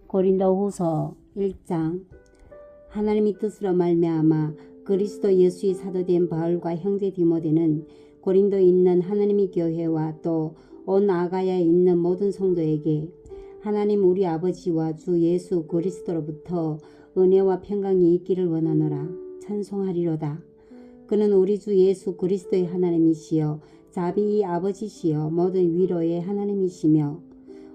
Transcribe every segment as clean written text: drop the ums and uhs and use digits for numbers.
고린도후서 1장. 하나님의 뜻으로 말미암아 그리스도 예수의 사도된 바울과 형제 디모데는 고린도에 있는 하나님의 교회와 또 온 아가야에 있는 모든 성도에게 하나님 우리 아버지와 주 예수 그리스도로부터 은혜와 평강이 있기를 원하노라. 찬송하리로다. 그는 우리 주 예수 그리스도의 하나님이시여 자비의 아버지시여 모든 위로의 하나님이시며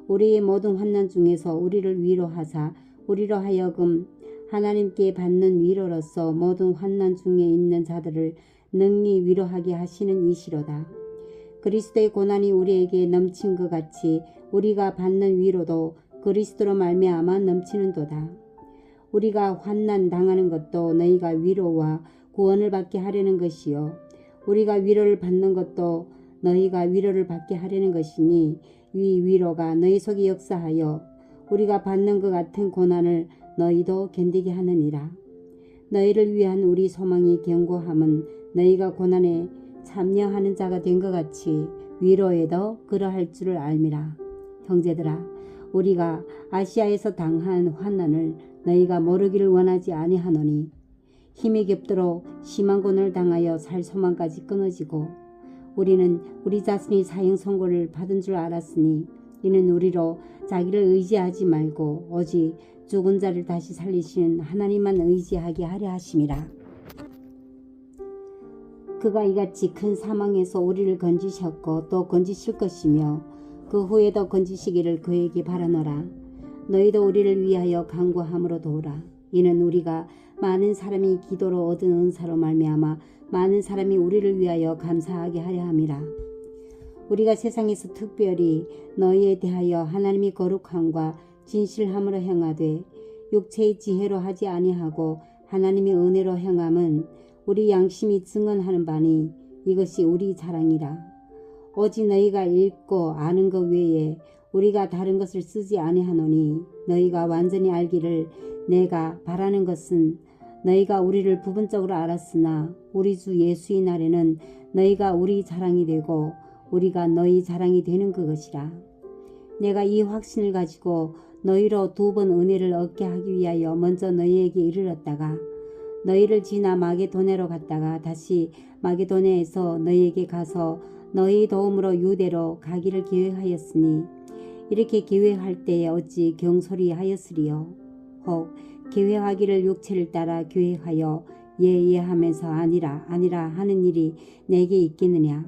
우리의 모든 환난 중에서 우리를 위로하사 우리로 하여금 하나님께 받는 위로로서 모든 환난 중에 있는 자들을 능히 위로하게 하시는 이시로다. 그리스도의 고난이 우리에게 넘친 것 같이 우리가 받는 위로도 그리스도로 말미암아 넘치는도다. 우리가 환난 당하는 것도 너희가 위로와 구원을 받게 하려는 것이요 우리가 위로를 받는 것도 너희가 위로를 받게 하려는 것이니 이 위로가 너희 속에 역사하여 우리가 받는 것 같은 고난을 너희도 견디게 하느니라. 너희를 위한 우리 소망이 견고함은 너희가 고난에 참여하는 자가 된 것 같이 위로에도 그러할 줄을 알미라. 형제들아, 우리가 아시아에서 당한 환난을 너희가 모르기를 원하지 아니하노니 힘이 겹도록 심한 고난을 당하여 살 소망까지 끊어지고 우리는 우리 자신이 사형 선고를 받은 줄 알았으니 이는 우리로 자기를 의지하지 말고 오직 죽은 자를 다시 살리시는 하나님만 의지하게 하려 하심이라. 그가 이같이 큰 사망에서 우리를 건지셨고 또 건지실 것이며 그 후에도 건지시기를 그에게 바라노라. 너희도 우리를 위하여 간구함으로 도우라. 이는 우리가 많은 사람이 기도로 얻은 은사로 말미암아 많은 사람이 우리를 위하여 감사하게 하려 함이라. 우리가 세상에서 특별히 너희에 대하여 하나님의 거룩함과 진실함으로 행하되 육체의 지혜로 하지 아니하고 하나님의 은혜로 행함은 우리 양심이 증언하는 바니 이것이 우리 자랑이라. 오직 너희가 읽고 아는 것 외에 우리가 다른 것을 쓰지 아니하노니 너희가 완전히 알기를 내가 바라는 것은 너희가 우리를 부분적으로 알았으나 우리 주 예수의 날에는 너희가 우리 자랑이 되고 우리가 너희 자랑이 되는 그것이라. 내가 이 확신을 가지고 너희로 2번 은혜를 얻게 하기 위하여 먼저 너희에게 이르렀다가 너희를 지나 마게도네로 갔다가 다시 마게도네에서 너희에게 가서 너희 도움으로 유대로 가기를 계획하였으니 이렇게 계획할 때에 어찌 경솔히 하였으리요. 혹 계획하기를 육체를 따라 계획하여 예하면서 아니라 하는 일이 내게 있겠느냐.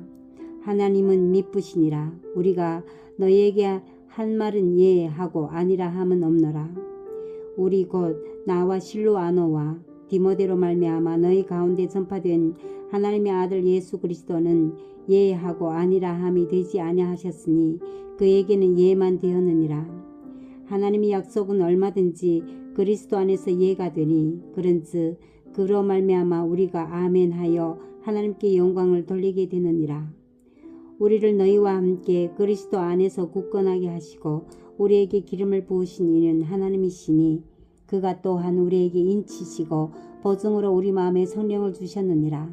하나님은 미쁘시니라. 우리가 너희에게 한 말은 예하고 아니라 함은 없노라. 우리 곧 나와 실로아노와 디모데로 말미암아 너희 가운데 전파된 하나님의 아들 예수 그리스도는 예하고 아니라 함이 되지 아니하셨으니 그에게는 예만 되었느니라. 하나님의 약속은 얼마든지 그리스도 안에서 예가 되니 그런즉 그로 말미암아 우리가 아멘하여 하나님께 영광을 돌리게 되느니라. 우리를 너희와 함께 그리스도 안에서 굳건하게 하시고 우리에게 기름을 부으신 이는 하나님이시니 그가 또한 우리에게 인치시고 보증으로 우리 마음에 성령을 주셨느니라.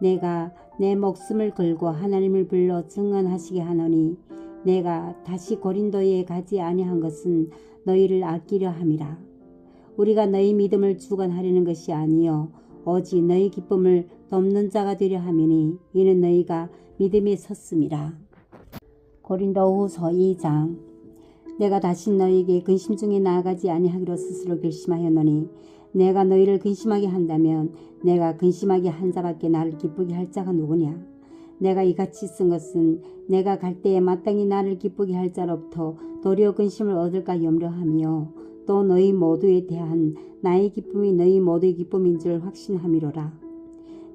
내가 내 목숨을 걸고 하나님을 불러 증언하시게 하노니 내가 다시 고린도에 가지 아니한 것은 너희를 아끼려 함이라. 우리가 너희 믿음을 주관하려는 것이 아니요 오직 너희 기쁨을 돕는 자가 되려 함이니 이는 너희가 믿음에 섰음이라. 고린도후서 2장. 내가 다시 너희에게 근심 중에 나아가지 아니하기로 스스로 결심하였노니 내가 너희를 근심하게 한다면 내가 근심하게 한 자밖에 나를 기쁘게 할 자가 누구냐. 내가 이같이 쓴 것은 내가 갈 때에 마땅히 나를 기쁘게 할 자로부터 도리어 근심을 얻을까 염려하며 또 너희 모두에 대한 나의 기쁨이 너희 모두의 기쁨인 줄 확신함이로라.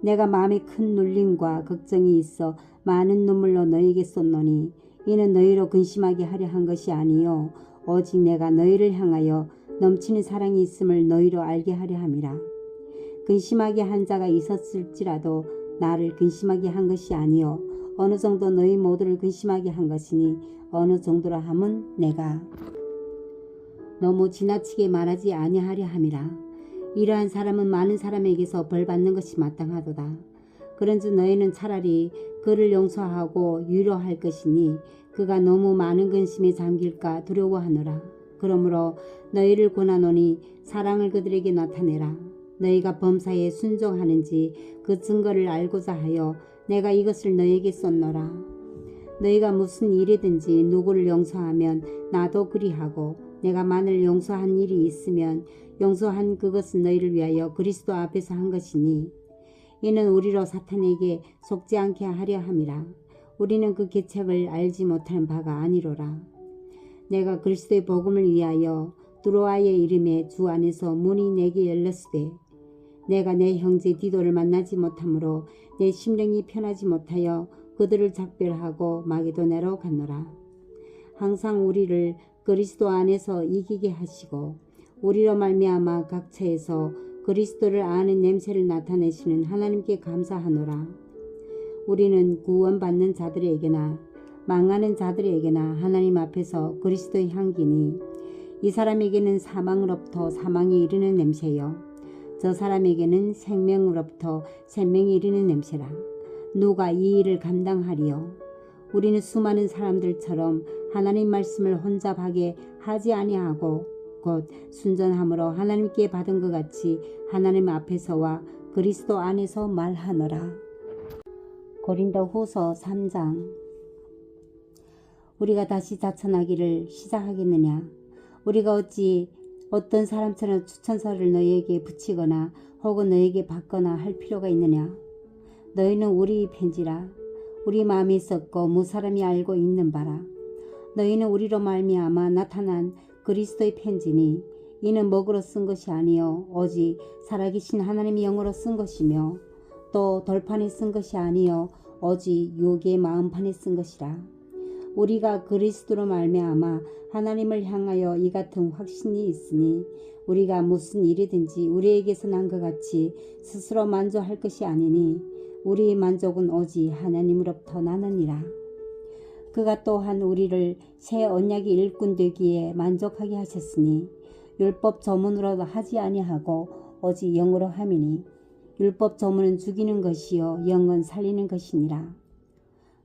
내가 마음에 큰 눌림과 걱정이 있어 많은 눈물로 너희에게 쏟노니 이는 너희로 근심하게 하려 한 것이 아니요 오직 내가 너희를 향하여 넘치는 사랑이 있음을 너희로 알게 하려 함이라. 근심하게 한 자가 있었을지라도 나를 근심하게 한 것이 아니요 어느 정도 너희 모두를 근심하게 한 것이니 어느 정도라 함은 내가 너무 지나치게 말하지 아니하려 함이라. 이러한 사람은 많은 사람에게서 벌 받는 것이 마땅하도다. 그런즉 너희는 차라리 그를 용서하고 위로할 것이니 그가 너무 많은 근심에 잠길까 두려워하노라. 그러므로 너희를 권하노니 사랑을 그들에게 나타내라. 너희가 범사에 순종하는지 그 증거를 알고자 하여 내가 이것을 너희에게 썼노라. 너희가 무슨 일이든지 누구를 용서하면 나도 그리하고 내가 만일 용서한 일이 있으면 용서한 그것은 너희를 위하여 그리스도 앞에서 한 것이니 이는 우리로 사탄에게 속지 않게 하려 함이라. 우리는 그 계책을 알지 못하는 바가 아니로라. 내가 그리스도의 복음을 위하여 두로아의 이름에 주 안에서 문이 내게 열렸으되 내가 내 형제 디도를 만나지 못하므로 내 심령이 편하지 못하여 그들을 작별하고 마게도냐로 갔노라. 항상 우리를 그리스도 안에서 이기게 하시고 우리로 말미암아 각처에서 그리스도를 아는 냄새를 나타내시는 하나님께 감사하노라. 우리는 구원받는 자들에게나 망하는 자들에게나 하나님 앞에서 그리스도의 향기니 이 사람에게는 사망으로부터 사망에 이르는 냄새요 저 사람에게는 생명으로부터 생명에 이르는 냄새라. 누가 이 일을 감당하리요? 우리는 수많은 사람들처럼 하나님 말씀을 혼잡하게 하지 아니하고 곧 순전함으로 하나님께 받은 것 같이 하나님 앞에서와 그리스도 안에서 말하노라. 고린도후서 3장. 우리가 다시 자천하기를 시작하겠느냐? 우리가 어찌 어떤 사람처럼 추천서를 너희에게 붙이거나 혹은 너희에게 받거나 할 필요가 있느냐? 너희는 우리 편지라. 우리 마음에 있었고 무사람이 알고 있는 바라. 너희는 우리로 말미암아 나타난 그리스도의 편지니 이는 먹으로 쓴 것이 아니요 오직 살아계신 하나님의 영으로 쓴 것이며 또 돌판에 쓴 것이 아니요 오직 육의 마음판에 쓴 것이라. 우리가 그리스도로 말미암아 하나님을 향하여 이 같은 확신이 있으니 우리가 무슨 일이든지 우리에게서 난 것 같이 스스로 만족할 것이 아니니 우리의 만족은 오직 하나님으로부터 나느니라. 그가 또한 우리를 새 언약의 일꾼 되기에 만족하게 하셨으니 율법 조문으로 하지 아니하고 오직 영으로 함이니 율법 조문은 죽이는 것이요 영은 살리는 것이니라.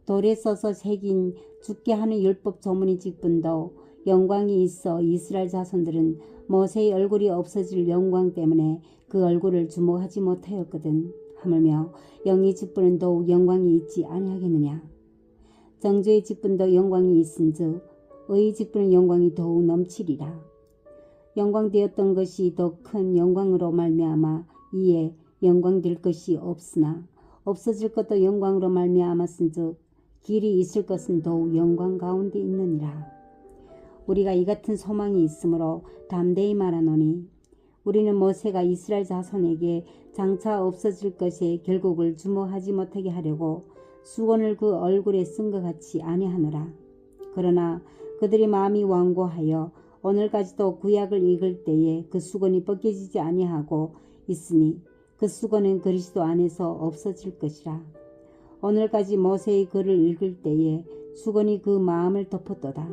돌에 써서 새긴 죽게 하는 율법 조문이 직분도 영광이 있어 이스라엘 자손들은 모세의 얼굴이 없어질 영광 때문에 그 얼굴을 주목하지 못하였거든. 하물며 영의 직분은 더욱 영광이 있지 아니하겠느냐. 정죄의 직분도 영광이 있은즉 의의 직분은 영광이 더욱 넘치리라. 영광되었던 것이 더 큰 영광으로 말미암아 이에 영광될 것이 없으나 없어질 것도 영광으로 말미암았은즉 길이 있을 것은 더욱 영광 가운데 있느니라. 우리가 이 같은 소망이 있으므로 담대히 말하노니 우리는 모세가 이스라엘 자손에게 장차 없어질 것의 결국을 주목하지 못하게 하려고 수건을 그 얼굴에 쓴 것 같이 아니하노라. 그러나 그들의 마음이 완고하여 오늘까지도 구약을 읽을 때에 그 수건이 벗겨지지 아니하고 있으니 그 수건은 그리스도 안에서 없어질 것이라. 오늘까지 모세의 글을 읽을 때에 수건이 그 마음을 덮었도다.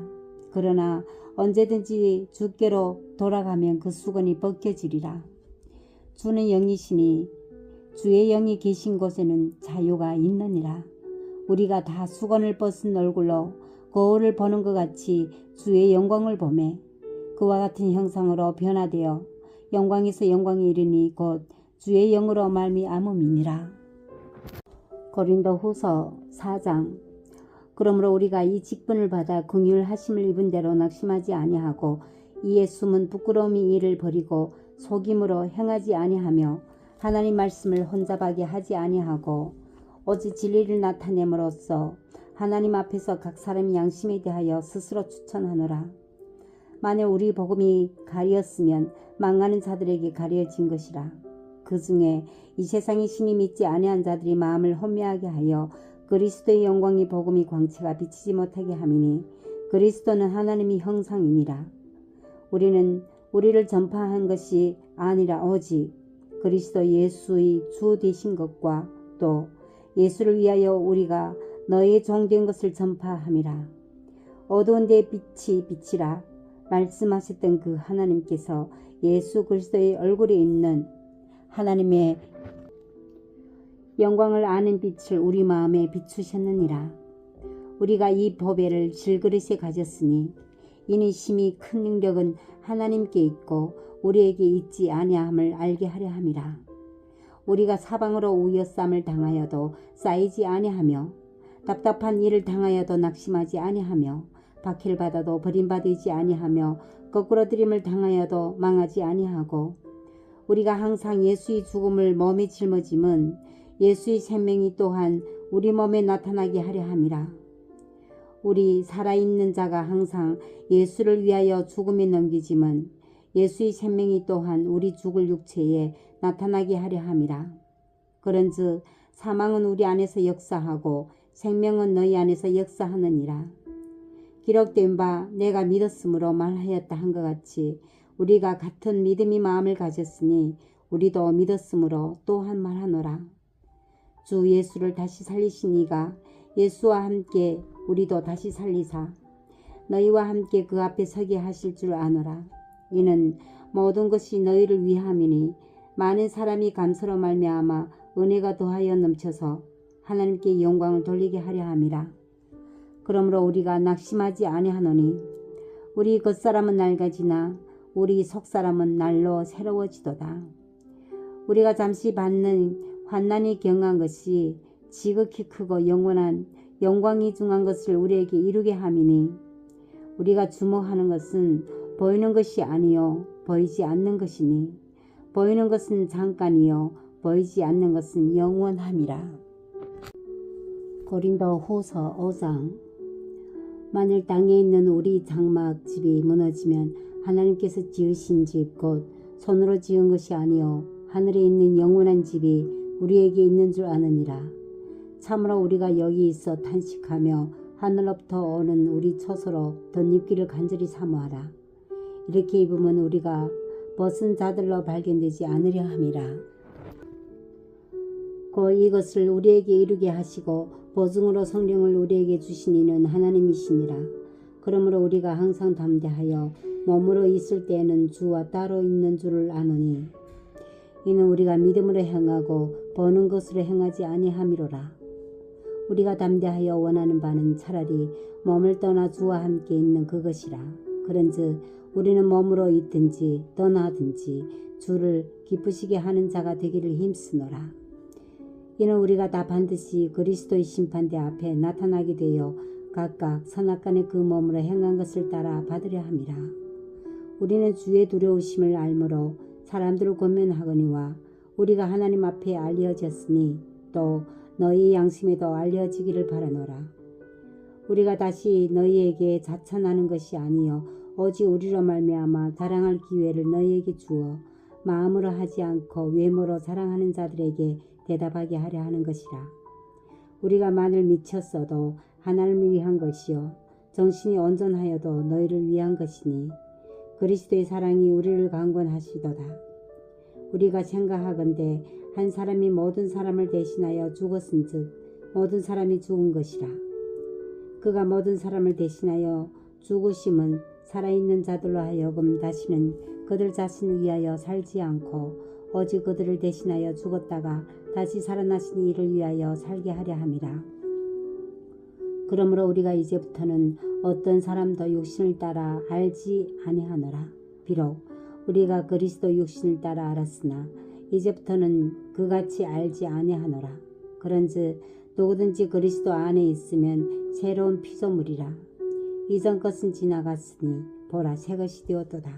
그러나 언제든지 주께로 돌아가면 그 수건이 벗겨지리라. 주는 영이시니 주의 영이 계신 곳에는 자유가 있느니라. 우리가 다 수건을 벗은 얼굴로 거울을 보는 것 같이 주의 영광을 보매 그와 같은 형상으로 변화되어 영광에서 영광에 이르니 곧 주의 영으로 말미암음이니라. 고린도후서 4장. 그러므로 우리가 이 직분을 받아 긍휼하심을 입은 대로 낙심하지 아니하고 이에 숨은 부끄러움이 이를 버리고 속임으로 행하지 아니하며 하나님 말씀을 혼잡하게 하지 아니하고 오직 진리를 나타냄으로써 하나님 앞에서 각 사람의 양심에 대하여 스스로 추천하노라. 만일 우리 복음이 가리었으면 망하는 자들에게 가려진 것이라. 그 중에 이 세상의 신이 믿지 아니한 자들이 마음을 혼미하게 하여 그리스도의 영광의 복음이 광채가 비치지 못하게 함이니 그리스도는 하나님의 형상이니라. 우리는 우리를 전파한 것이 아니라 오직 그리스도 예수의 주 되신 것과 또 예수를 위하여 우리가 너의 종된 것을 전파함이라. 어두운 데 빛이 비치라 말씀하셨던 그 하나님께서 예수 그리스도의 얼굴에 있는 하나님의 영광을 아는 빛을 우리 마음에 비추셨느니라. 우리가 이 보배를 질그릇에 가졌으니 이는 심히 큰 능력은 하나님께 있고 우리에게 있지 아니함을 알게 하려 함이라. 우리가 사방으로 우여쌈을 당하여도 쌓이지 아니하며 답답한 일을 당하여도 낙심하지 아니하며 박해를 받아도 버림받지 아니하며 거꾸러뜨림을 당하여도 망하지 아니하고 우리가 항상 예수의 죽음을 몸에 짊어짐은 예수의 생명이 또한 우리 몸에 나타나게 하려 함이라. 우리 살아있는 자가 항상 예수를 위하여 죽음에 넘기짐은 예수의 생명이 또한 우리 죽을 육체에 나타나게 하려 함이라. 그런즉 사망은 우리 안에서 역사하고 생명은 너희 안에서 역사하느니라. 기록된 바 내가 믿었으므로 말하였다 한 것 같이 우리가 같은 믿음의 마음을 가졌으니 우리도 믿었으므로 또한 말하노라. 주 예수를 다시 살리신 이가 예수와 함께 우리도 다시 살리사 너희와 함께 그 앞에 서게 하실 줄 아노라. 이는 모든 것이 너희를 위함이니 많은 사람이 감사로 말미암아 은혜가 더하여 넘쳐서 하나님께 영광을 돌리게 하려 함이라. 그러므로 우리가 낙심하지 아니하노니 우리 겉사람은 낡아지나 우리 속사람은 날로 새로워지도다. 우리가 잠시 받는 환난이 경한 것이 지극히 크고 영원한 영광이 중한 것을 우리에게 이루게 함이니 우리가 주목하는 것은 보이는 것이 아니요 보이지 않는 것이니 보이는 것은 잠깐이요 보이지 않는 것은 영원함이라. 고린도 후서 5장. 만일 땅에 있는 우리 장막 집이 무너지면 하나님께서 지으신 집 곧 손으로 지은 것이 아니요 하늘에 있는 영원한 집이 우리에게 있는 줄 아느니라. 참으로 우리가 여기 있어 탄식하며 하늘로부터 오는 우리 처소로 덧입기를 간절히 사모하라. 이렇게 입으면 우리가 벗은 자들로 발견되지 않으려 함이라. 곧 이것을 우리에게 이루게 하시고 보증으로 성령을 우리에게 주신 이는 하나님이시니라. 그러므로 우리가 항상 담대하여 몸으로 있을 때에는 주와 따로 있는 줄을 아노니 이는 우리가 믿음으로 행하고 보는 것으로 행하지 아니함이로라. 우리가 담대하여 원하는 바는 차라리 몸을 떠나 주와 함께 있는 그것이라. 그런즉 우리는 몸으로 있든지 떠나든지 주를 기쁘시게 하는 자가 되기를 힘쓰노라. 이는 우리가 다 반드시 그리스도의 심판대 앞에 나타나게 되어 각각 선악간의 그 몸으로 행한 것을 따라 받으려 함이라. 우리는 주의 두려우심을 알므로 사람들을 권면하거니와 우리가 하나님 앞에 알려졌으니 또 너희 양심에도 알려지기를 바라노라. 우리가 다시 너희에게 자천하는 것이 아니요 오직 우리로 말미암아 자랑할 기회를 너희에게 주어 마음으로 하지 않고 외모로 자랑하는 자들에게 대답하게 하려 하는 것이라. 우리가 만일 미쳤어도 하나님을 위한 것이요 정신이 온전하여도 너희를 위한 것이니 그리스도의 사랑이 우리를 강권하시도다. 우리가 생각하건대 한 사람이 모든 사람을 대신하여 죽었은즉 모든 사람이 죽은 것이라. 그가 모든 사람을 대신하여 죽으심은 살아있는 자들로 하여금 다시는 그들 자신을 위하여 살지 않고 오직 그들을 대신하여 죽었다가 다시 살아나신 이를 위하여 살게 하려 함이라. 그러므로 우리가 이제부터는 어떤 사람도 육신을 따라 알지 아니하노라. 비록 우리가 그리스도 육신을 따라 알았으나 이제부터는 그같이 알지 아니하노라. 그런즉 누구든지 그리스도 안에 있으면 새로운 피조물이라. 이전 것은 지나갔으니 보라 새것이 되었도다.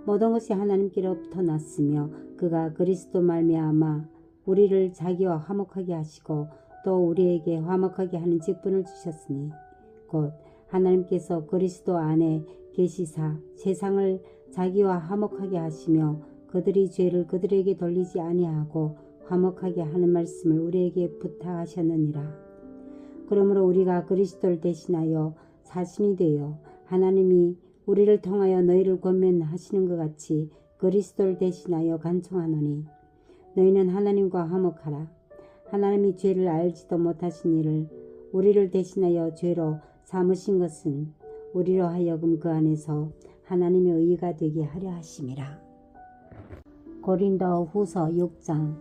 모든 것이 하나님께로부터 났으며 그가 그리스도 말미암아 우리를 자기와 화목하게 하시고 또 우리에게 화목하게 하는 직분을 주셨으니 곧 하나님께서 그리스도 안에 계시사 세상을 자기와 화목하게 하시며 그들이 죄를 그들에게 돌리지 아니하고 화목하게 하는 말씀을 우리에게 부탁하셨느니라. 그러므로 우리가 그리스도를 대신하여 사신이 되어 하나님이 우리를 통하여 너희를 권면하시는 것 같이 그리스도를 대신하여 간청하노니 너희는 하나님과 화목하라. 하나님이 죄를 알지도 못하신 이를 우리를 대신하여 죄로 삼으신 것은 우리로 하여금 그 안에서 하나님의 의가 되게 하려 하심이라. 고린도 후서 6장.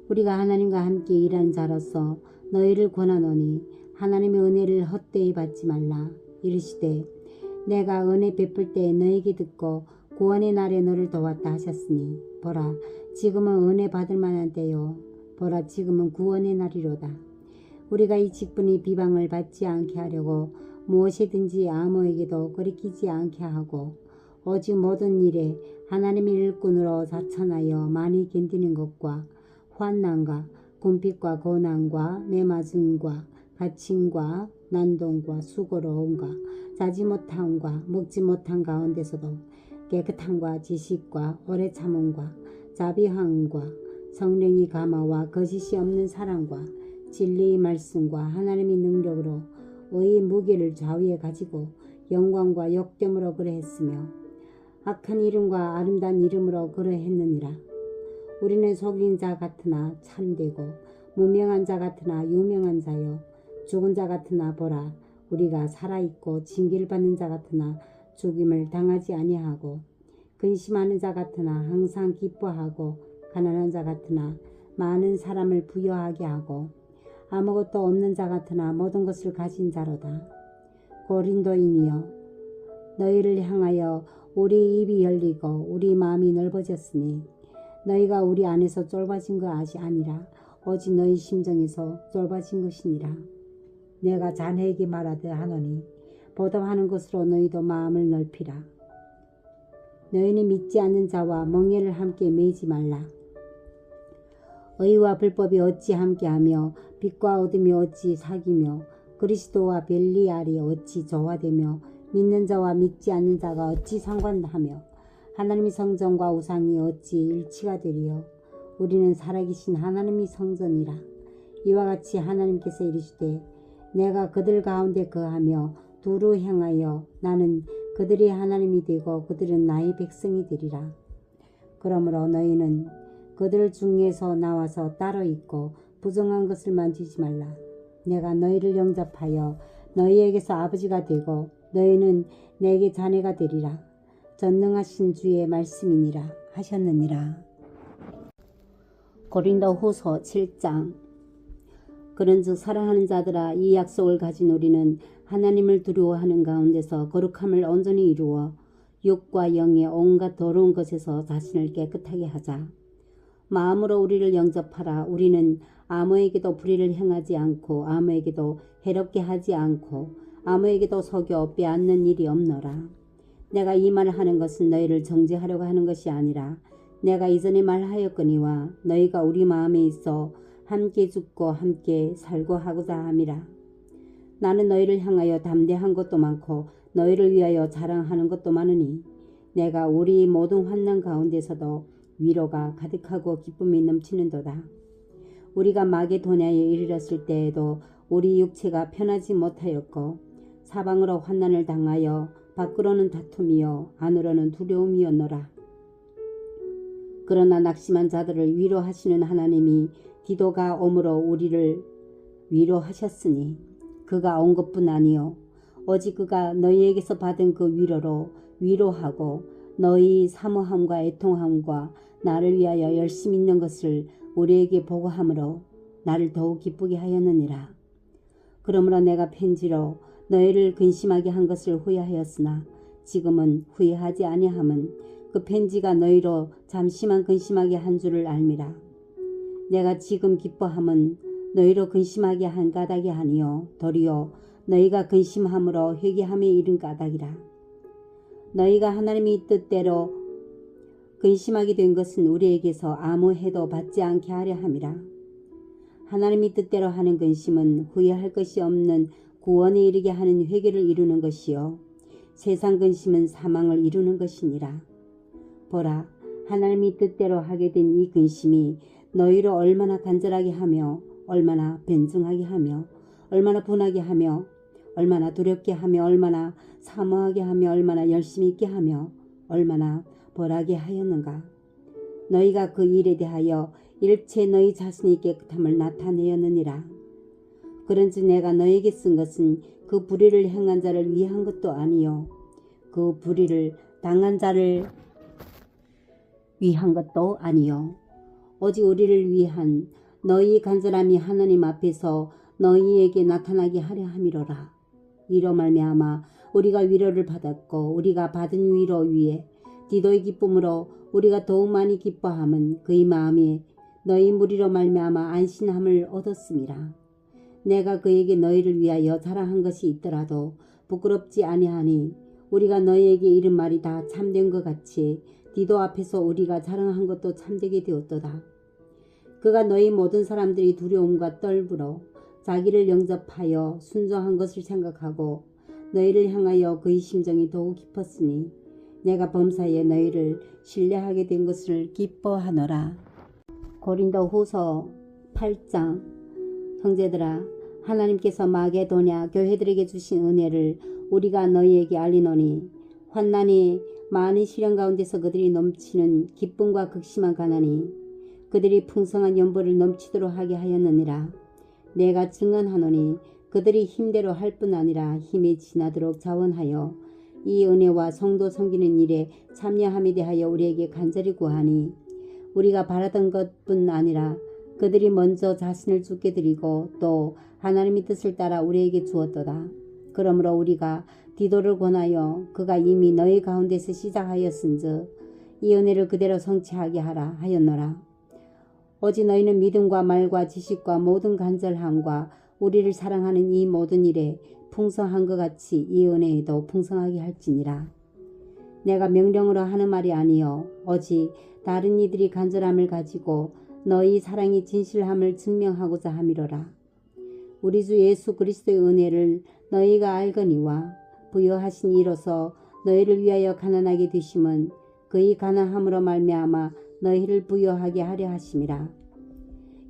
우리가 하나님과 함께 일한 자로서 너희를 권하노니 하나님의 은혜를 헛되이 받지 말라. 이르시되 내가 은혜 베풀 때 너에게 듣고 구원의 날에 너를 도왔다 하셨으니 보라 지금은 은혜 받을 만한 때요 보라 지금은 구원의 날이로다. 우리가 이 직분이 비방을 받지 않게 하려고 무엇이든지 아무에게도 거리끼지 않게 하고 오직 모든 일에 하나님의 일꾼으로 자천하여 많이 견디는 것과 환난과 궁핍과 고난과 매맞음과 갇힘과 난동과 수고로움과 자지 못함과 먹지 못한 가운데서도 깨끗함과 지식과 오래 참음과 자비함과 성령의 감화와 거짓이 없는 사랑과 진리의 말씀과 하나님의 능력으로 의의 무게를 좌우에 가지고 영광과 욕됨으로 그러했으며 악한 이름과 아름다운 이름으로 그러했느니라. 우리는 속인 자 같으나 참되고 무명한 자 같으나 유명한 자요 죽은 자 같으나 보라 우리가 살아있고 징계를 받는 자 같으나 죽임을 당하지 아니하고 근심하는 자 같으나 항상 기뻐하고 가난한 자 같으나 많은 사람을 부여하게 하고 아무것도 없는 자 같으나 모든 것을 가진 자로다. 고린도인이여 너희를 향하여 우리 입이 열리고 우리 마음이 넓어졌으니 너희가 우리 안에서 좁아진 것이 아니라 오직 너희 심정에서 좁아진 것이니라. 내가 자네에게 말하되 하노니 보답하는 것으로 너희도 마음을 넓히라. 너희는 믿지 않는 자와 멍에를 함께 매지 말라. 의와 불법이 어찌 함께하며 빛과 어둠이 어찌 사귀며 그리스도와 벨리알이 어찌 조화되며 믿는 자와 믿지 않는 자가 어찌 상관하며 하나님의 성전과 우상이 어찌 일치가 되리요. 우리는 살아계신 하나님의 성전이라. 이와 같이 하나님께서 이르시되 내가 그들 가운데 거하며 두루 행하여 나는 그들이 하나님이 되고 그들은 나의 백성이 되리라. 그러므로 너희는 그들 중에서 나와서 따로 있고 부정한 것을 만지지 말라. 내가 너희를 영접하여 너희에게서 아버지가 되고 너희는 내게 자녀가 되리라. 전능하신 주의 말씀이니라 하셨느니라. 고린도 후서 7장. 그런즉 사랑하는 자들아 이 약속을 가진 우리는 하나님을 두려워하는 가운데서 거룩함을 온전히 이루어 육과 영의 온갖 더러운 것에서 자신을 깨끗하게 하자. 마음으로 우리를 영접하라. 우리는 아무에게도 불의를 행하지 않고 아무에게도 해롭게 하지 않고 아무에게도 속여 빼앗는 일이 없노라. 내가 이 말을 하는 것은 너희를 정죄하려고 하는 것이 아니라 내가 이전에 말하였거니와 너희가 우리 마음에 있어 함께 죽고 함께 살고 하고자 함이라. 나는 너희를 향하여 담대한 것도 많고 너희를 위하여 자랑하는 것도 많으니 내가 우리 모든 환난 가운데서도 위로가 가득하고 기쁨이 넘치는도다. 우리가 마게도냐에 이르렀을 때에도 우리 육체가 편하지 못하였고 사방으로 환난을 당하여 밖으로는 다툼이요 안으로는 두려움이었노라. 그러나 낙심한 자들을 위로하시는 하나님이 디도가 오므로 우리를 위로하셨으니 그가 온 것뿐 아니요 오직 그가 너희에게서 받은 그 위로로 위로하고 너희 사모함과 애통함과 나를 위하여 열심히 있는 것을 우리에게 보고함으로 나를 더욱 기쁘게 하였느니라. 그러므로 내가 편지로 너희를 근심하게 한 것을 후회하였으나 지금은 후회하지 아니함은 그 편지가 너희로 잠시만 근심하게 한 줄을 알미라. 내가 지금 기뻐함은 너희로 근심하게 한 까닭이 아니요 도리어 너희가 근심함으로 회개함에 이른 까닭이라. 너희가 하나님의 뜻대로 근심하게 된 것은 우리에게서 아무 해도 받지 않게 하려 함이라. 하나님의 뜻대로 하는 근심은 후회할 것이 없는 구원에 이르게 하는 회개를 이루는 것이요 세상 근심은 사망을 이루는 것이니라. 보라, 하나님의 뜻대로 하게 된 이 근심이 너희로 얼마나 간절하게 하며 얼마나 변증하게 하며 얼마나 분하게 하며 얼마나 두렵게 하며 얼마나 사모하게 하며 얼마나 열심히 있게 하며 얼마나 벌하게 하였는가. 너희가 그 일에 대하여 일체 너희 자신이 깨끗함을 나타내었느니라. 그런즉 내가 너에게 쓴 것은 그 불의를 행한 자를 위한 것도 아니요 그 불의를 당한 자를 위한 것도 아니요 오직 우리를 위한 너희 간절함이 하나님 앞에서 너희에게 나타나게 하려 함이로라. 이로 말미암아 우리가 위로를 받았고 우리가 받은 위로 위에 디도의 기쁨으로 우리가 더욱 많이 기뻐함은 그의 마음에 너희 무리로 말미암아 안신함을 얻었음이라. 내가 그에게 너희를 위하여 자랑한 것이 있더라도 부끄럽지 아니하니 우리가 너희에게 이른 말이 다 참된 것 같이 디도 앞에서 우리가 자랑한 것도 참되게 되었도다. 그가 너희 모든 사람들이 두려움과 떨므로 자기를 영접하여 순종한 것을 생각하고 너희를 향하여 그의 심정이 더욱 깊었으니 내가 범사에 너희를 신뢰하게 된 것을 기뻐하노라. 고린도 후서 8장. 형제들아, 하나님께서 마게도냐 교회들에게 주신 은혜를 우리가 너희에게 알리노니 환난이 많은 시련 가운데서 그들이 넘치는 기쁨과 극심한 가난이 그들이 풍성한 연보를 넘치도록 하게 하였느니라. 내가 증언하노니 그들이 힘대로 할 뿐 아니라 힘이 지나도록 자원하여 이 은혜와 성도 섬기는 일에 참여함에 대하여 우리에게 간절히 구하니 우리가 바라던 것뿐 아니라 그들이 먼저 자신을 주께 드리고 또 하나님의 뜻을 따라 우리에게 주었도다. 그러므로 우리가 디도를 권하여 그가 이미 너희 가운데서 시작하였은즉 이 은혜를 그대로 성취하게 하라 하였노라. 오직 너희는 믿음과 말과 지식과 모든 간절함과 우리를 사랑하는 이 모든 일에 풍성한 것 같이 이 은혜에도 풍성하게 할지니라. 내가 명령으로 하는 말이 아니요 오직 다른 이들이 간절함을 가지고 너희 사랑이 진실함을 증명하고자 함이로라. 우리 주 예수 그리스도의 은혜를 너희가 알거니와 부여하신 이로서 너희를 위하여 가난하게 되심은 그의 가난함으로 말미암아 너희를 부여하게 하려 하심이라.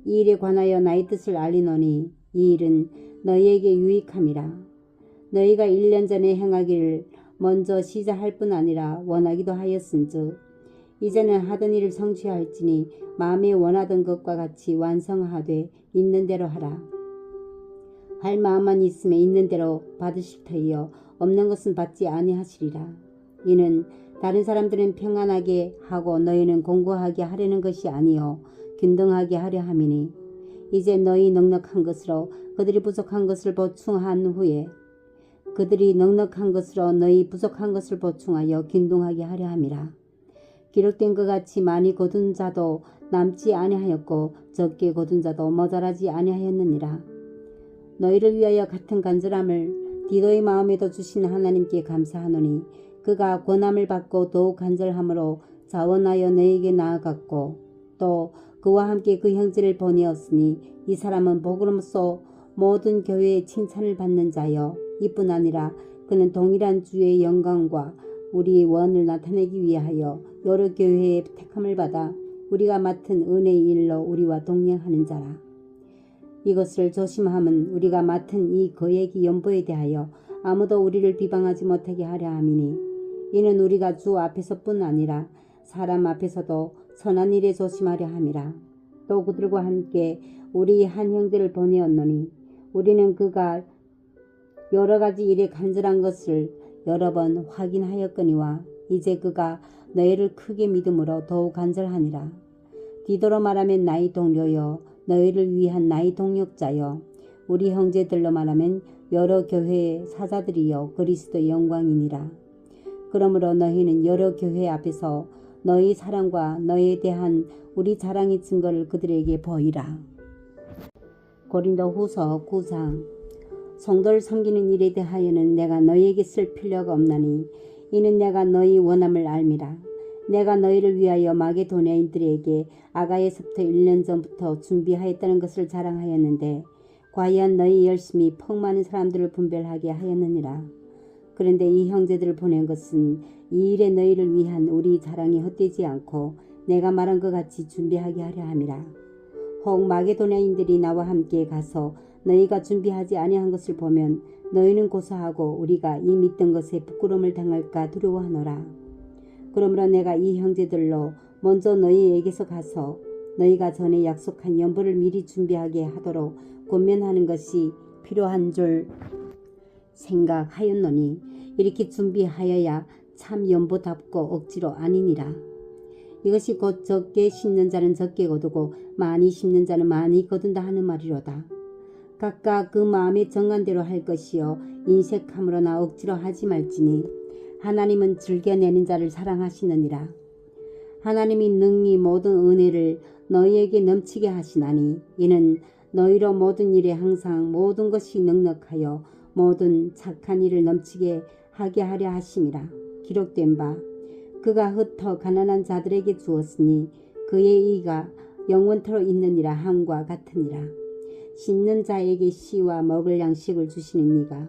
이 일에 관하여 나의 뜻을 알리노니 이 일은 너희에게 유익함이라. 너희가 1년 전에 행하기를 먼저 시작할 뿐 아니라 원하기도 하였은즉 이제는 하던 일을 성취할지니 마음에 원하던 것과 같이 완성하되 있는 대로 하라. 할 마음만 있으면 있는 대로 받으실 터이요 없는 것은 받지 아니하시리라. 이는 다른 사람들은 평안하게 하고 너희는 공고하게 하려는 것이 아니요 균등하게 하려 함이니 이제 너희 넉넉한 것으로 그들이 부족한 것을 보충한 후에 그들이 넉넉한 것으로 너희 부족한 것을 보충하여 균등하게 하려 함이라. 기록된 것 같이 많이 거둔 자도 남지 아니하였고 적게 거둔 자도 모자라지 아니하였느니라. 너희를 위하여 같은 간절함을 디도의 마음에도 주신 하나님께 감사하노니 그가 권함을 받고 더욱 간절함으로 자원하여 너희에게 나아갔고 또 그와 함께 그 형제를 보내었으니 이 사람은 복음으로써 모든 교회의 칭찬을 받는 자여 이뿐 아니라 그는 동일한 주의 영광과 우리의 원을 나타내기 위하여 여러 교회의 택함을 받아 우리가 맡은 은혜의 일로 우리와 동행하는 자라. 이것을 조심함은 우리가 맡은 이 거액의 연보에 대하여 아무도 우리를 비방하지 못하게 하려 함이니 이는 우리가 주 앞에서뿐 아니라 사람 앞에서도 선한 일에 조심하려 함이라. 또 그들과 함께 우리 한 형제를 보내었노니 우리는 그가 여러 가지 일에 간절한 것을 여러 번 확인하였거니와 이제 그가 너희를 크게 믿음으로 더욱 간절하니라. 디도로 말하면 나의 동료여 너희를 위한 나의 동력자여 우리 형제들로 말하면 여러 교회의 사자들이여 그리스도의 영광이니라. 그러므로 너희는 여러 교회 앞에서 너희 사랑과 너희에 대한 우리 자랑의 증거를 그들에게 보이라. 고린도 후서 9장. 성도를 섬기는 일에 대하여는 내가 너희에게 쓸 필요가 없나니 이는 내가 너희 원함을 알미라. 내가 너희를 위하여 마게도냐인들에게 아가야서부터 1년 전부터 준비하였다는 것을 자랑하였는데 과연 너희 열심히 퍽 많은 사람들을 분별하게 하였느니라. 그런데 이 형제들을 보낸 것은 이 일에 너희를 위한 우리 자랑이 헛되지 않고 내가 말한 것 같이 준비하게 하려 함이라. 혹 마게도냐인들이 나와 함께 가서 너희가 준비하지 아니한 것을 보면 너희는 고사하고 우리가 이 믿던 것에 부끄러움을 당할까 두려워하노라. 그러므로 내가 이 형제들로 먼저 너희에게서 가서 너희가 전에 약속한 연보를 미리 준비하게 하도록 권면하는 것이 필요한 줄 생각하였노니 이렇게 준비하여야 참 연보답고 억지로 아니니라. 이것이 곧 적게 심는 자는 적게 거두고 많이 심는 자는 많이 거둔다 하는 말이로다. 각각 그 마음의 정한대로 할 것이요 인색함으로나 억지로 하지 말지니 하나님은 즐겨내는 자를 사랑하시느니라. 하나님이 능히 모든 은혜를 너희에게 넘치게 하시나니 이는 너희로 모든 일에 항상 모든 것이 넉넉하여 모든 착한 일을 넘치게 하게 하려 하심이라. 기록된 바 그가 흩어 가난한 자들에게 주었으니 그의 이가 영원토록 있느니라 함과 같으니라. 씻는 자에게 씨와 먹을 양식을 주시는 이가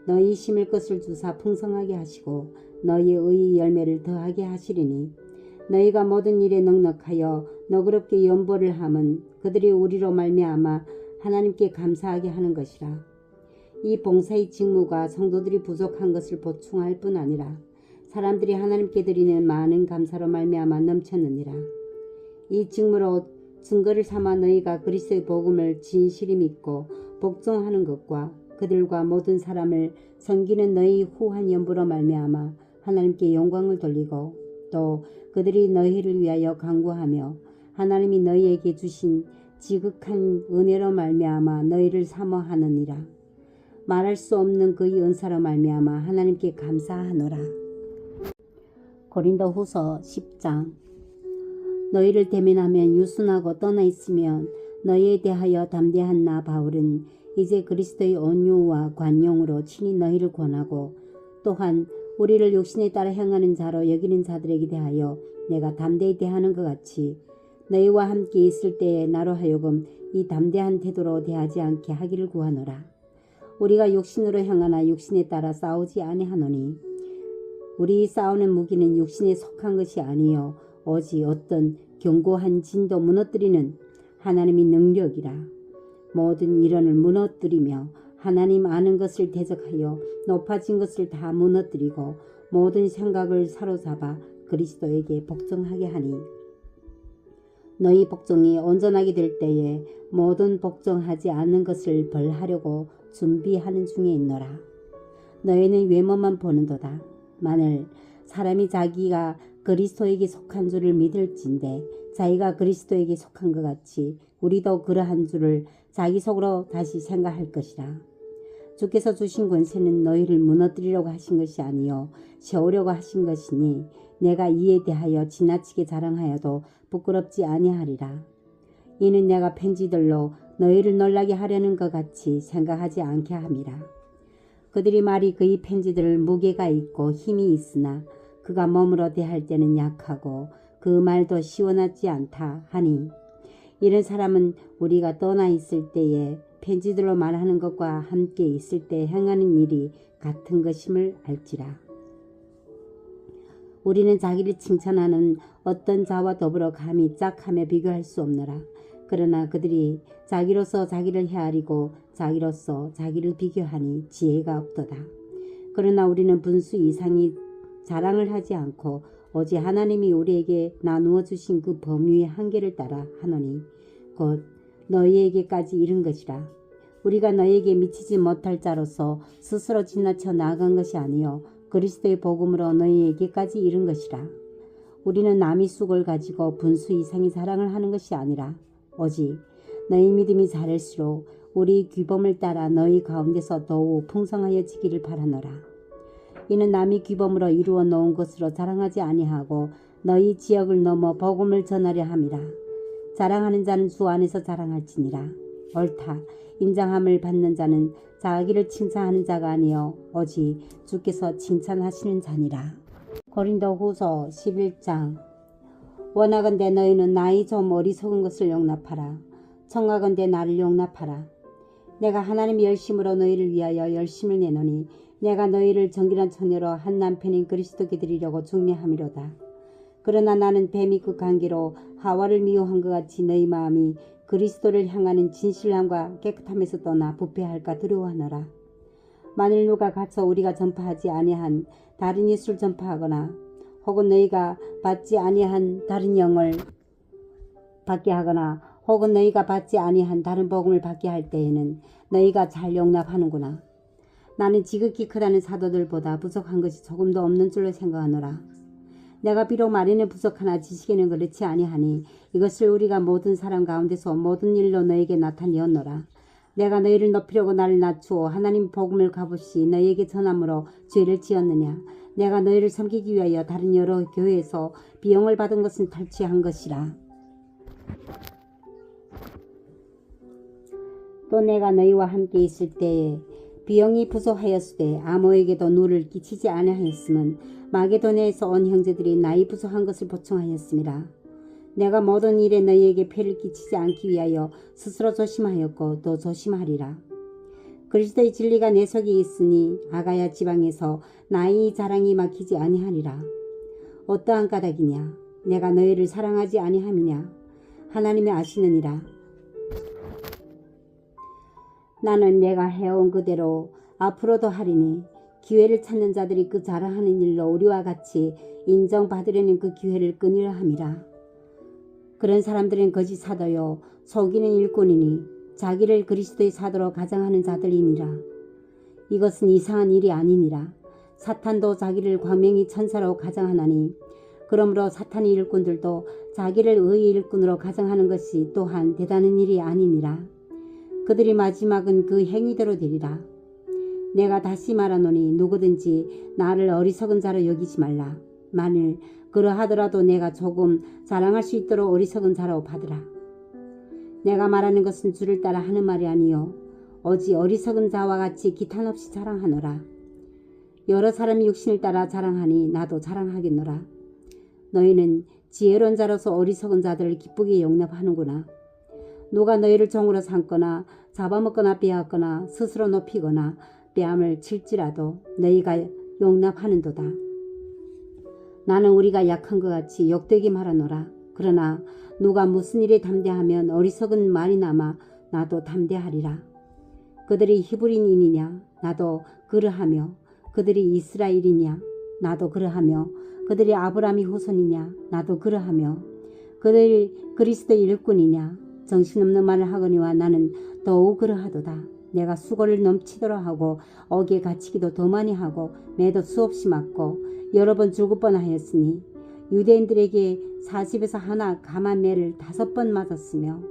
너희 심을 것을 주사 풍성하게 하시고 너희의 의의 열매를 더하게 하시리니 너희가 모든 일에 넉넉하여 너그럽게 연보를 함은 그들이 우리로 말미암아 하나님께 감사하게 하는 것이라. 이 봉사의 직무가 성도들이 부족한 것을 보충할 뿐 아니라 사람들이 하나님께 드리는 많은 감사로 말미암아 넘쳤느니라. 이 직무로 증거를 삼아 너희가 그리스도의 복음을 진실히 믿고 복종하는 것과 그들과 모든 사람을 섬기는 너희 후한 연부로 말미암아 하나님께 영광을 돌리고 또 그들이 너희를 위하여 간구하며 하나님이 너희에게 주신 지극한 은혜로 말미암아 너희를 사모하느니라. 말할 수 없는 그의 은사로 말미암아 하나님께 감사하노라. 고린도후서 10장. 너희를 대면하면 유순하고 떠나 있으면 너희에 대하여 담대한 나 바울은 이제 그리스도의 온유와 관용으로 친히 너희를 권하고 또한 우리를 육신에 따라 행하는 자로 여기는 자들에게 대하여 내가 담대히 대하는 것 같이 너희와 함께 있을 때에 나로 하여금 이 담대한 태도로 대하지 않게 하기를 구하노라. 우리가 육신으로 행하나 육신에 따라 싸우지 아니하노니 우리 싸우는 무기는 육신에 속한 것이 아니요 오직 어떤 견고한 진도 무너뜨리는 하나님의 능력이라. 모든 이론을 무너뜨리며 하나님 아는 것을 대적하여 높아진 것을 다 무너뜨리고 모든 생각을 사로잡아 그리스도에게 복종하게 하니 너희 복종이 온전하게 될 때에 모든 복종하지 않는 것을 벌하려고 준비하는 중에 있노라. 너희는 외모만 보는도다. 만일 사람이 자기가 그리스도에게 속한 줄을 믿을진대 자기가 그리스도에게 속한 것 같이 우리도 그러한 줄을 자기 속으로 다시 생각할 것이라. 주께서 주신 권세는 너희를 무너뜨리려고 하신 것이 아니요 세우려고 하신 것이니 내가 이에 대하여 지나치게 자랑하여도 부끄럽지 아니하리라. 이는 내가 편지들로 너희를 놀라게 하려는 것 같이 생각하지 않게 함이라. 그들이 말이 그의 편지들을 무게가 있고 힘이 있으나 그가 몸으로 대할 때는 약하고 그 말도 시원하지 않다 하니 이런 사람은 우리가 떠나 있을 때에 편지들로 말하는 것과 함께 있을 때 행하는 일이 같은 것임을 알지라. 우리는 자기를 칭찬하는 어떤 자와 더불어 감히 짝하며 비교할 수 없노라. 그러나 그들이 자기로서 자기를 헤아리고 자기로서 자기를 비교하니 지혜가 없도다. 그러나 우리는 분수 이상의 자랑을 하지 않고 오직 하나님이 우리에게 나누어 주신 그 범위의 한계를 따라 하노니 곧 너희에게까지 이른 것이라. 우리가 너희에게 미치지 못할 자로서 스스로 지나쳐 나아간 것이 아니요 그리스도의 복음으로 너희에게까지 이른 것이라. 우리는 남의 쑥을 가지고 분수 이상의 자랑을 하는 것이 아니라 오직 너희 믿음이 자랄수록 우리 규범을 따라 너희 가운데서 더욱 풍성하여지기를 바라노라. 이는 남의 규범으로 이루어 놓은 것으로 자랑하지 아니하고 너희 지역을 넘어 복음을 전하려 함이라. 자랑하는 자는 주 안에서 자랑할지니라. 옳다. 인정함을 받는 자는 자기를 칭찬하는 자가 아니요 오직 주께서 칭찬하시는 자니라. 고린도후서 11장. 원하건대 너희는 나이 좀 어리석은 것을 용납하라. 청하건대 나를 용납하라. 내가 하나님의 열심으로 너희를 위하여 열심을 내노니 내가 너희를 정결한 처녀로 한 남편인 그리스도께 드리려고 중매함이로다. 그러나 나는 뱀이 그 관계로 하와를 미워한 것 같이 너희 마음이 그리스도를 향하는 진실함과 깨끗함에서 떠나 부패할까 두려워하노라. 만일 누가 갇혀 우리가 전파하지 아니한 다른 예수를 전파하거나 혹은 너희가 받지 아니한 다른 영을 받게 하거나 혹은 너희가 받지 아니한 다른 복음을 받게 할 때에는 너희가 잘 용납하는구나. 나는 지극히 크다는 사도들보다 부족한 것이 조금도 없는 줄로 생각하노라. 내가 비록 말에는 부족하나 지식에는 그렇지 아니하니 이것을 우리가 모든 사람 가운데서 모든 일로 너에게 나타내었노라. 내가 너희를 높이려고 나를 낮추어 하나님 복음을 값없이 너희에게 전함으로 죄를 지었느냐. 내가 너희를 섬기기 위하여 다른 여러 교회에서 비용을 받은 것은 탈취한 것이라. 또 내가 너희와 함께 있을 때에 비용이 부족하였으되 아무에게도 누를 끼치지 아니하였음은 마게도냐에서 온 형제들이 나이 부족한 것을 보충하였음이라. 내가 모든 일에 너희에게 폐를 끼치지 않기 위하여 스스로 조심하였고 또 조심하리라. 그리스도의 진리가 내 속에 있으니 아가야 지방에서 나의 자랑이 막히지 아니하리라. 어떠한 까닭이냐? 내가 너희를 사랑하지 아니함이냐? 하나님이 아시느니라. 나는 내가 해온 그대로 앞으로도 하리니 기회를 찾는 자들이 그 자랑하는 일로 우리와 같이 인정받으려는 그 기회를 끊으려 함이라. 그런 사람들은 거짓 사도요 속이는 일꾼이니 자기를 그리스도의 사도로 가장하는 자들이니라. 이것은 이상한 일이 아니니라. 사탄도 자기를 광명의 천사로 가장하나니 그러므로 사탄의 일꾼들도 자기를 의의 일꾼으로 가장하는 것이 또한 대단한 일이 아니니라. 그들이 마지막은 그 행위대로 되리라. 내가 다시 말하노니 누구든지 나를 어리석은 자로 여기지 말라. 만일 그러하더라도 내가 조금 자랑할 수 있도록 어리석은 자로 받으라. 내가 말하는 것은 주를 따라 하는 말이 아니요 오직 어리석은 자와 같이 기탄 없이 자랑하노라. 여러 사람이 육신을 따라 자랑하니 나도 자랑하겠노라. 너희는 지혜로운 자로서 어리석은 자들을 기쁘게 용납하는구나. 누가 너희를 종으로 삼거나 잡아먹거나 빼앗거나 스스로 높이거나 뺨을 칠지라도 너희가 용납하는도다. 나는 우리가 약한 것 같이 욕되게 말하노라. 그러나 누가 무슨 일에 담대하면 어리석은 말이 남아 나도 담대하리라. 그들이 히브리인이냐? 나도 그러하며 그들이 이스라엘이냐? 나도 그러하며 그들이 아브라함의 후손이냐? 나도 그러하며 그들이 그리스도의 일꾼이냐? 정신없는 말을 하거니와 나는 더욱 그러하도다. 내가 수고를 넘치도록 하고 옥에 갇히기도 더 많이 하고 매도 수없이 맞고 여러 번 죽을 뻔하였으니 유대인들에게 40에서 하나 감한 매를 5번 맞았으며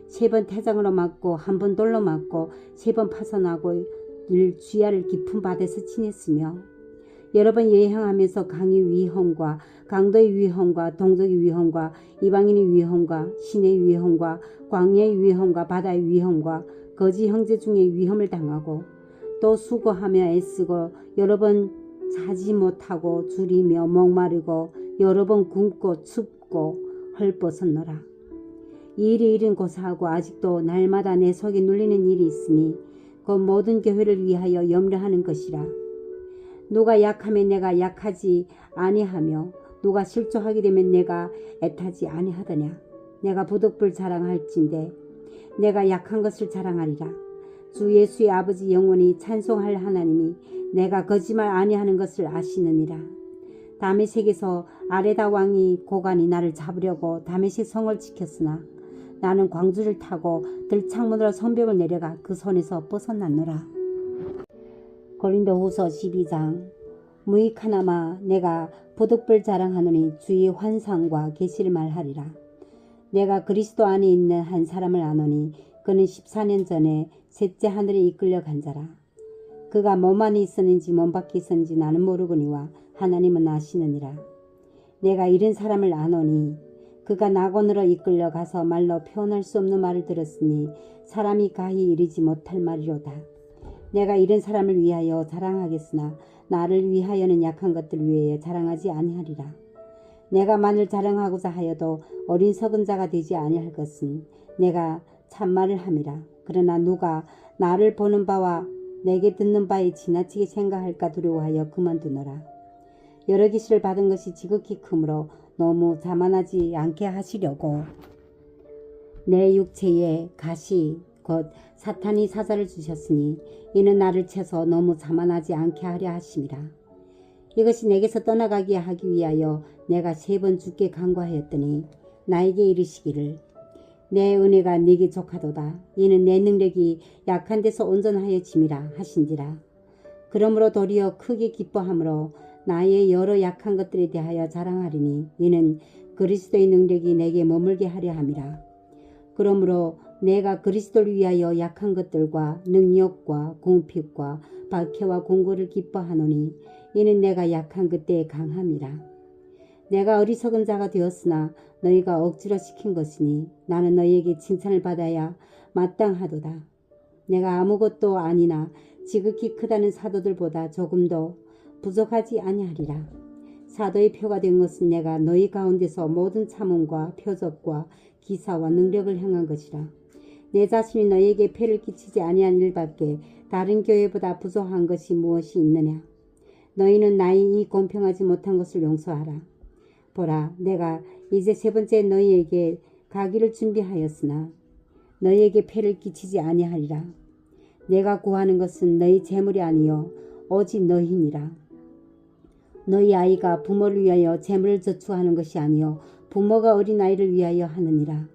3번 태장으로 맞고 1번 돌로 맞고 3번 파손하고 늘 쥐야를 깊은 밭에서 지냈으며 여러 번 여행하면서 강의 위험과 강도의 위험과 동족의 위험과 이방인의 위험과 신의 위험과 광야의 위험과 바다의 위험과 거지 형제 중에 위험을 당하고 또 수고하며 애쓰고 여러 번 자지 못하고 줄이며 목마르고 여러 번 굶고 춥고 헐벗었노라. 이 일이 이른 고사하고 아직도 날마다 내 속에 눌리는 일이 있으니 그 모든 교회를 위하여 염려하는 것이라. 누가 약하면 내가 약하지 아니하며 누가 실족하게 되면 내가 애타지 아니하더냐. 내가 부득불 자랑할진대 내가 약한 것을 자랑하리라. 주 예수의 아버지 영원히 찬송할 하나님이 내가 거짓말 아니하는 것을 아시느니라. 다메섹에서 아레다 왕이 고관이 나를 잡으려고 다메섹 성을 지켰으나 나는 광주를 타고 들창문으로 성벽을 내려가 그 손에서 벗어났노라. 고린도후서 12장. 무익하나마 내가 부득불 자랑하노니 주의 환상과 계시를 말하리라. 내가 그리스도 안에 있는 한 사람을 아노니 그는 14년 전에 셋째 하늘에 이끌려 간 자라. 그가 몸 안에 있었는지 몸 밖에 있었는지 나는 모르거니와 하나님은 아시느니라. 내가 이런 사람을 아노니 그가 낙원으로 이끌려 가서 말로 표현할 수 없는 말을 들었으니 사람이 가히 이르지 못할 말이로다. 내가 이런 사람을 위하여 자랑하겠으나 나를 위하여는 약한 것들 위에 자랑하지 아니하리라. 내가 만일 자랑하고자 하여도 어린석은 자가 되지 아니할 것은 내가 참말을 함이라. 그러나 누가 나를 보는 바와 내게 듣는 바에 지나치게 생각할까 두려워하여 그만두노라. 여러 계시를 받은 것이 지극히 크므로 너무 자만하지 않게 하시려고 내 육체에 가시 곧 사탄이 사자를 주셨으니 이는 나를 채서 너무 자만하지 않게 하려 하심이라. 이것이 내게서 떠나가게 하기 위하여 내가 3번 주께 간구하였더니 나에게 이르시기를 내 은혜가 네게 족하도다. 이는 내 능력이 약한 데서 온전하여 짐이라 하신지라. 그러므로 도리어 크게 기뻐함으로 나의 여러 약한 것들에 대하여 자랑하리니 이는 그리스도의 능력이 내게 머물게 하려 함이라. 그러므로 내가 그리스도를 위하여 약한 것들과 능력과 궁핍과 박해와 공고를 기뻐하노니 이는 내가 약한 그때의 강함이라. 내가 어리석은 자가 되었으나 너희가 억지로 시킨 것이니 나는 너희에게 칭찬을 받아야 마땅하도다. 내가 아무것도 아니나 지극히 크다는 사도들보다 조금도 부족하지 아니하리라. 사도의 표가 된 것은 내가 너희 가운데서 모든 참음과 표적과 기사와 능력을 행한 것이라. 내 자신이 너희에게 폐를 끼치지 아니한 일밖에 다른 교회보다 부족한 것이 무엇이 있느냐. 너희는 나의 이 공평하지 못한 것을 용서하라. 보라, 내가 이제 세 번째 너희에게 가기를 준비하였으나 너희에게 폐를 끼치지 아니하리라. 내가 구하는 것은 너희 재물이 아니요 오직 너희니라. 너희 아이가 부모를 위하여 재물을 저축하는 것이 아니요 부모가 어린아이를 위하여 하느니라.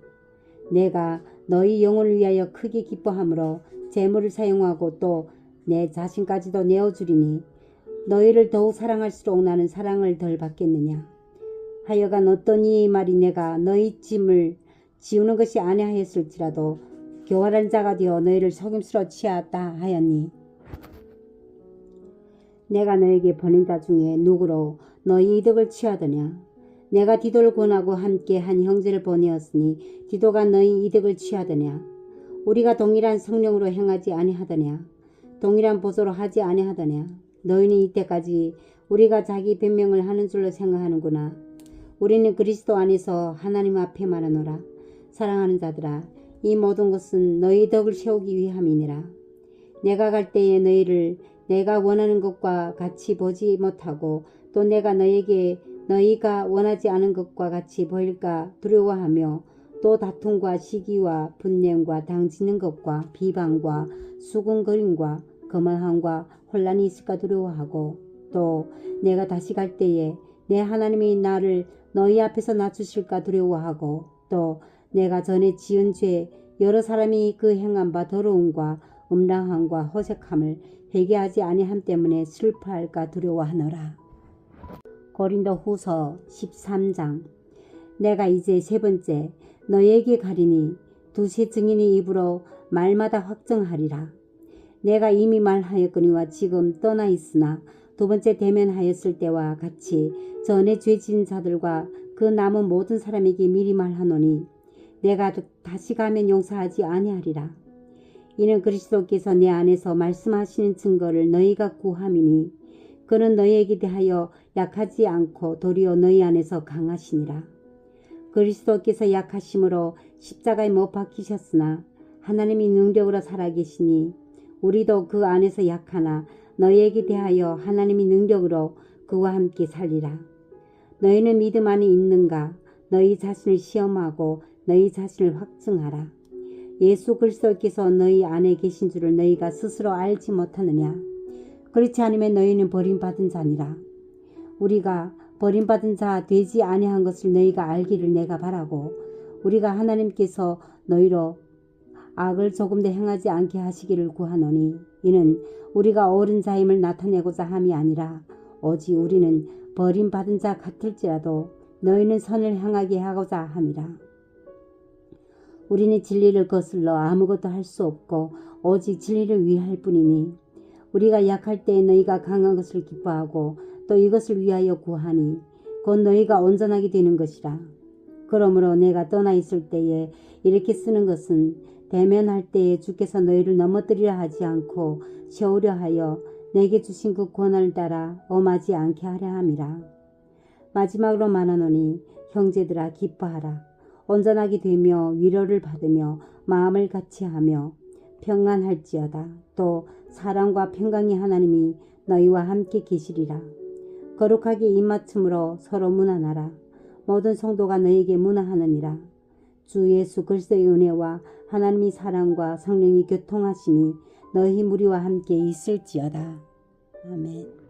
내가 너희 영혼을 위하여 크게 기뻐함으로 재물을 사용하고 또 내 자신까지도 내어주리니 너희를 더욱 사랑할수록 나는 사랑을 덜 받겠느냐. 하여간 어떤 이 말이 내가 너희 짐을 지우는 것이 아니하였을지라도 교활한 자가 되어 너희를 속임수로 취하였다 하였니. 내가 너에게 보낸 자 중에 누구로 너희 이득을 취하더냐. 내가 디도를 권하고 함께 한 형제를 보내었으니 디도가 너희 이득을 취하더냐. 우리가 동일한 성령으로 행하지 아니하더냐. 동일한 보조로 하지 아니하더냐. 너희는 이때까지 우리가 자기 변명을 하는 줄로 생각하는구나. 우리는 그리스도 안에서 하나님 앞에 말하노라. 사랑하는 자들아, 이 모든 것은 너희 덕을 세우기 위함이니라. 내가 갈 때에 너희를 내가 원하는 것과 같이 보지 못하고 또 내가 너희에게 너희가 원하지 않은 것과 같이 보일까 두려워하며 또 다툼과 시기와 분냄과 당지는 것과 비방과 수군거림과 거만함과 혼란이 있을까 두려워하고 또 내가 다시 갈 때에 내 하나님이 나를 너희 앞에서 낮추실까 두려워하고 또 내가 전에 지은 죄 여러 사람이 그 행한 바 더러움과 음란함과 호색함을 회개하지 아니함 때문에 슬퍼할까 두려워하노라. 고린도 후서 13장. 내가 이제 세 번째 너희에게 가리니 두세 증인의 입으로 말마다 확정하리라. 내가 이미 말하였거니와 지금 떠나 있으나 두 번째 대면하였을 때와 같이 전에 죄진 자들과 그 남은 모든 사람에게 미리 말하노니 내가 다시 가면 용서하지 아니하리라. 이는 그리스도께서 내 안에서 말씀하시는 증거를 너희가 구함이니 그는 너희에게 대하여 약하지 않고 도리어 너희 안에서 강하시니라. 그리스도께서 약하심으로 십자가에 못 박히셨으나 하나님이 능력으로 살아계시니 우리도 그 안에서 약하나 너희에게 대하여 하나님이 능력으로 그와 함께 살리라. 너희는 믿음 안에 있는가? 너희 자신을 시험하고 너희 자신을 확증하라. 예수 그리스도께서 너희 안에 계신 줄을 너희가 스스로 알지 못하느냐? 그렇지 않으면 너희는 버림받은 자니라. 우리가 버림받은 자 되지 아니한 것을 너희가 알기를 내가 바라고 우리가 하나님께서 너희로 악을 조금도 행하지 않게 하시기를 구하노니 이는 우리가 옳은 자임을 나타내고자 함이 아니라 오직 우리는 버림받은 자 같을지라도 너희는 선을 행하게 하고자 함이라. 우리는 진리를 거슬러 아무것도 할 수 없고 오직 진리를 위할 뿐이니 우리가 약할 때에 너희가 강한 것을 기뻐하고 또 이것을 위하여 구하니 곧 너희가 온전하게 되는 것이라. 그러므로 내가 떠나 있을 때에 이렇게 쓰는 것은 대면할 때에 주께서 너희를 넘어뜨리려 하지 않고 세우려 하여 내게 주신 그 권한을 따라 엄하지 않게 하려 함이라. 마지막으로 말하노니 형제들아 기뻐하라. 온전하게 되며 위로를 받으며 마음을 같이하며 평안할지어다. 또 사랑과 평강의 하나님이 너희와 함께 계시리라. 거룩하게 입맞춤으로 서로 문안하라. 모든 성도가 너희에게 문안하느니라. 주 예수 그리스도의 은혜와 하나님의 사랑과 성령의 교통하심이 너희 무리와 함께 있을지어다. 아멘.